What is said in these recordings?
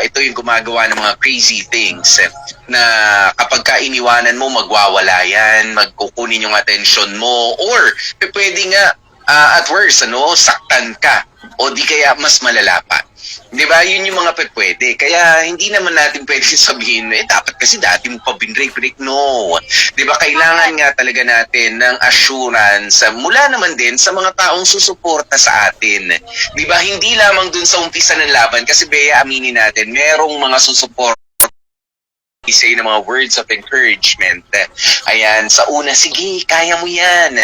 ito yung gumagawa ng mga crazy things na kapag ka iniwanan mo, magwawala yan, magkukunin yung attention mo, or pwede nga at worst, saktan ka, o di kaya mas malala pa. Di ba? Yun yung mga pwede. Kaya hindi naman natin pwede sabihin, dapat kasi dati mo pa binrake. No. Di ba? Kailangan nga talaga natin ng assurance mula naman din sa mga taong susuporta sa atin. Di ba? Hindi lamang dun sa umpisa ng laban. Kasi Bea, aminin natin, merong mga susuporta say ng mga words of encouragement. Ayan, sa una, sige, kaya mo yan.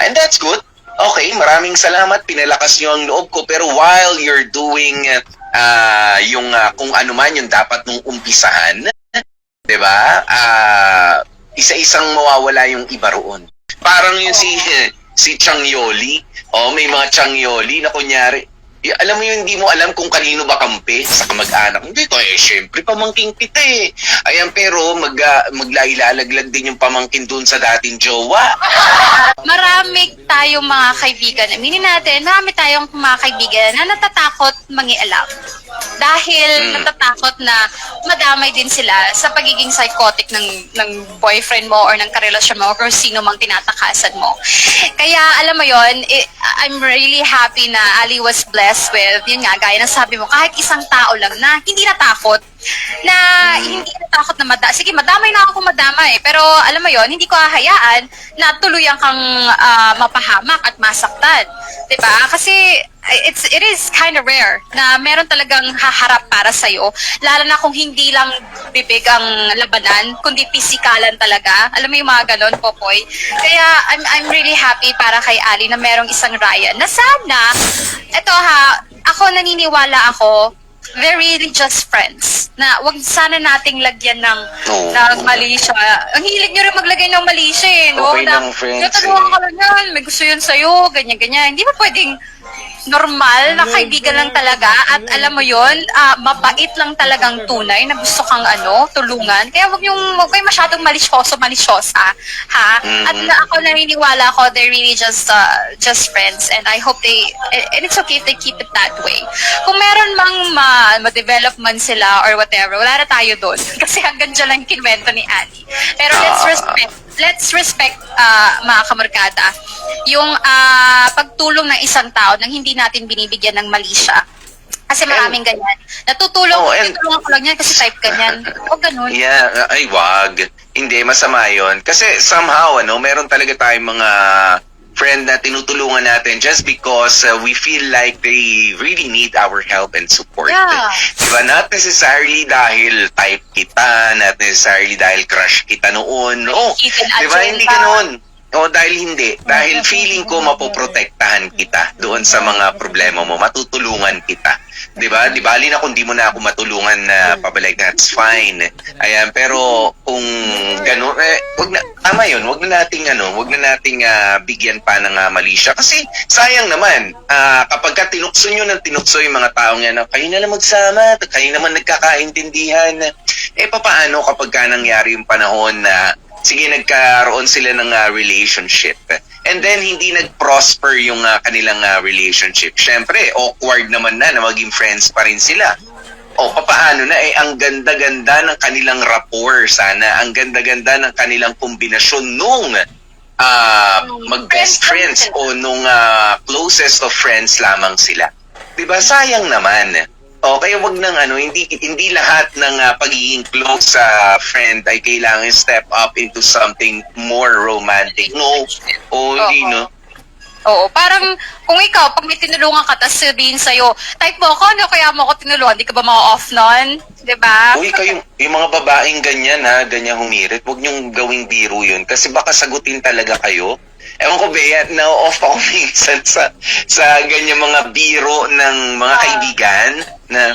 And that's good. Okay, maraming salamat. Pinalakas nyo ang loob ko. Pero while you're doing yung kung ano man yung dapat mong umpisahan, di ba? Isa-isang mawawala yung iba roon. Parang yung si Changyoli. May mga Changyoli na kunyari, alam mo yun, hindi mo alam kung kanino ba kampi sa kamag-anak. Hindi ko, syempre, pamangking kita eh. Ayan, pero maglalaglag din yung pamangkin dun sa dating jowa. Marami tayong mga kaibigan. Aminin natin, marami tayong mga kaibigan na natatakot mangialam. Dahil natatakot na madamay din sila sa pagiging psychotic ng boyfriend mo or ng karelasyon mo or sino mang tinatakasan mo. Kaya alam mo yon, I'm really happy na Ali was blessed with, yun nga, gaya ng sabi mo, kahit isang tao lang na hindi natakot, hindi natakot na sige, madamay na ako kung madamay, pero alam mo yon, hindi ko hahayaan na tuluyan kang mapahamak at masaktan. Diba? Kasi it is kind of rare na meron talagang haharap para sa'yo, lalo na kung hindi lang bibig ang labanan, kundi pisikalan talaga. Alam mo yung mga ganon, Popoy? Kaya I'm really happy para kay Ali na merong isang Ryan na sana, ako naniniwala ako, they're really just friends. Na wag sana nating lagyan ng mali siya. Ang hilig nyo rin maglagay ng mali siya eh. No? Okay ng friends Natanungan ka lang yan, may gusto yun sa'yo, ganyan-ganyan. Hindi ba pwedeng normal na kaibigan lang talaga at alam mo yon, mabait lang talagang tunay na gusto kang tulungan. Kaya wag kayo masyadong malisyosa, ha? At ako naniniwala ko they're really just friends, and I hope and it's okay if they keep it that way. Kung meron mang ma-develop man sila or whatever, wala na tayo doon. Kasi hanggang dyan lang kinwento ni Annie. Pero let's respect mga kamarkada, yung pagtulong ng isang tao nang hindi natin binibigyan ng mali siya. Kasi maraming ganyan. Tutulungan ko lang yan kasi type ganyan. O ganun. Yeah, ay wag. Hindi, masama yun. Kasi somehow, meron talaga tayong mga friend na tinutulungan natin just because we feel like they really need our help and support. Yeah. Diba? Not necessarily dahil type kita, not necessarily dahil crush kita noon. No. Diba? Hindi ganoon. Dahil hindi. Dahil feeling ko mapoprotektahan kita doon sa mga problema mo. Matutulungan kita. Diba? Di bali na kung di mo na ako matulungan na pabalik, that's fine. Ayan, pero kung gano'n, tama yun, wag na nating bigyan pa ng mali siya. Kasi sayang naman, kapag ka tinukso nyo ng tinukso yung mga taong yan, kayo na lang magsama, kayo naman nagkakaintindihan. Papaano kapag ka nangyari yung panahon na sige, nagkaroon sila ng relationship. And then, hindi nag-prosper yung kanilang relationship. Siyempre, awkward naman na maging friends pa rin sila. Papaano na? Ang ganda-ganda ng kanilang rapport sana. Ang ganda-ganda ng kanilang kombinasyon nung mag-best friends o nung closest of friends lamang sila. Diba? Sayang naman. Kaya wag nang hindi lahat ng pagiging close sa friend ay kailangan step up into something more romantic. No. Hindi, no. Oo, parang kung ikaw, pag may tinulungan ka, tapos sabihin sa'yo, type mo ako, kaya mo ako tinulungan, di ka ba ma-off nun? Diba? Yung mga babaeng ganyan ganyan humirit, huwag niyong gawing biro yun kasi baka sagutin talaga kayo. Ewan ko, Bea, na-off ako minsan sa ganyan mga biro ng mga kaibigan na,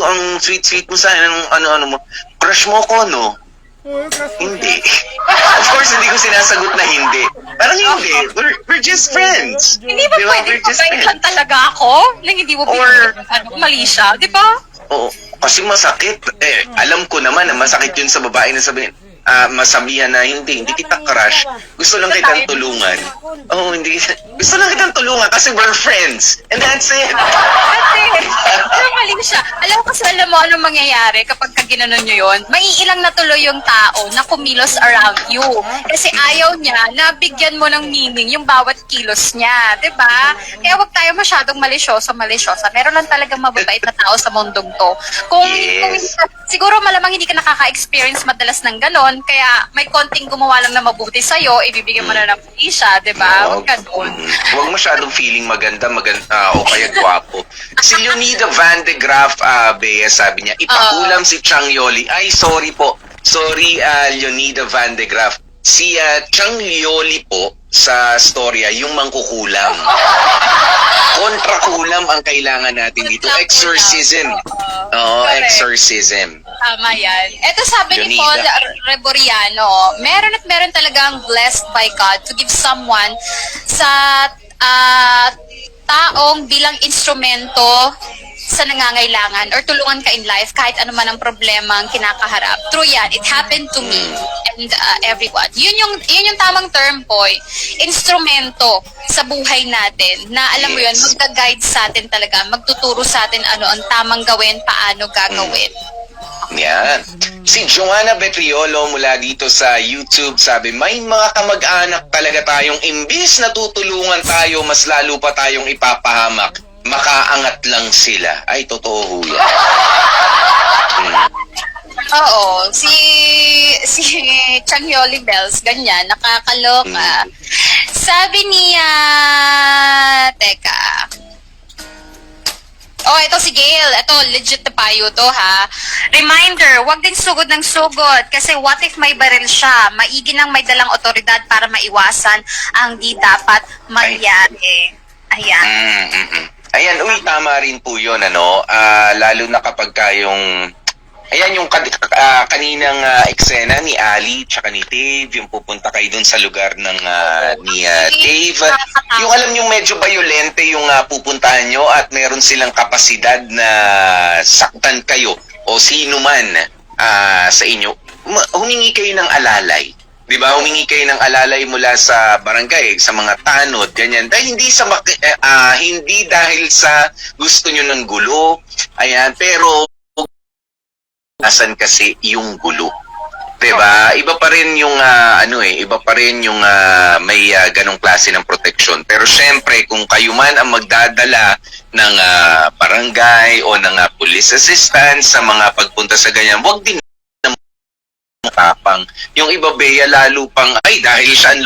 ang sweet-sweet mo sa ano mo, crush mo ko, no? Hindi. Of course, hindi ko sinasagot na hindi. Parang hindi. We're just friends. Hindi ba pwede pabaitan talaga ako? Nang hindi mo mali siya, di ba? Oo. Kasi masakit. Alam ko naman na masakit yun sa babae na sabihin, masabihan na hindi kita crush. Gusto lang kitang tulungan. Oh, hindi. Gusto lang kitang tulungan kasi we're friends. And that's it. Kasi, pero mali siya. Alam mo anong mangyayari kapag ka ginanon nyo yun? Maiilang na tuloy yung tao na kumilos around you. Kasi ayaw niya na bigyan mo ng meaning yung bawat kilos niya. 'Di ba? Kaya wag tayo masyadong malisyosa. Meron lang talagang mababait na tao sa mundong to. Kung siguro malamang hindi ka nakaka-experience madalas ng ganon, kaya may konting gumawa lang na mabuti sa'yo, ibibigyan mo na ng siya, 'di ba? Wag ganon. Huwag masyadong feeling maganda o kaya gwapo. Si Leonida Van de Graaf, Bea, sabi niya, ipakulam si Chang Yoli. Ay, sorry po. Sorry, Leonida Van de Graaf. Si Chang Yoli po, sa storya, yung mangkukulam. Kontrakulam ang kailangan natin dito. Exorcism. Oo, exorcism. Tama yan. Ito sabi ni Leonida. Paul Reboriano, meron talagang blessed by God to give someone sa taong bilang instrumento sa nangangailangan or tulungan ka in life kahit ano man ang problema ang kinakaharap. True yan. It happened to me and everyone. Yun yung tamang term, boy. Instrumento sa buhay natin na alam mo yun, magga-guide sa atin talaga, magtuturo sa atin ano ang tamang gawin, paano gagawin. Yan. Si Joanna Betriolo mula dito sa YouTube sabi, may mga kamag-anak talaga tayong imbis na tutulungan tayo, mas lalo pa tayong ipapahamak. Makaangat lang sila. Ay, totoo ho yan. Oo, si Changyoli Bells, ganyan, nakakaloka. Sabi niya, teka. Oh, ito si Gail. Ito, legit na payo to, ha. Reminder, wag din sugod ng sugod. Kasi what if may baril siya? Maigi nang may dalang otoridad para maiwasan ang di dapat mangyari. Ayan. Ayan, tama rin po yun, ano? Lalo na kapag kayong... Ayan, yung kaninang eksena ni Ali tsaka ni Dave, yung pupunta kayo dun sa lugar ng ni Dave. Yung alam yung medyo violente yung pupuntahan nyo at meron silang kapasidad na saktan kayo o sino man sa inyo, humingi kayo ng alalay. 'Di ba? Humingi kayo ng alalay mula sa barangay, sa mga tanod, ganyan. Dahil hindi dahil sa gusto nyo ng gulo. Ayan, pero asan kasi yung gulo. 'Di ba? Iba pa rin yung iba pa rin yung may ganong klase ng proteksyon. Pero syempre, kung kayo man ang magdadala ng barangay o ng police assistance sa mga pagpunta sa ganyan, wag din tapang. Yung iba, Bea, lalo pang, ay, dahil siya ang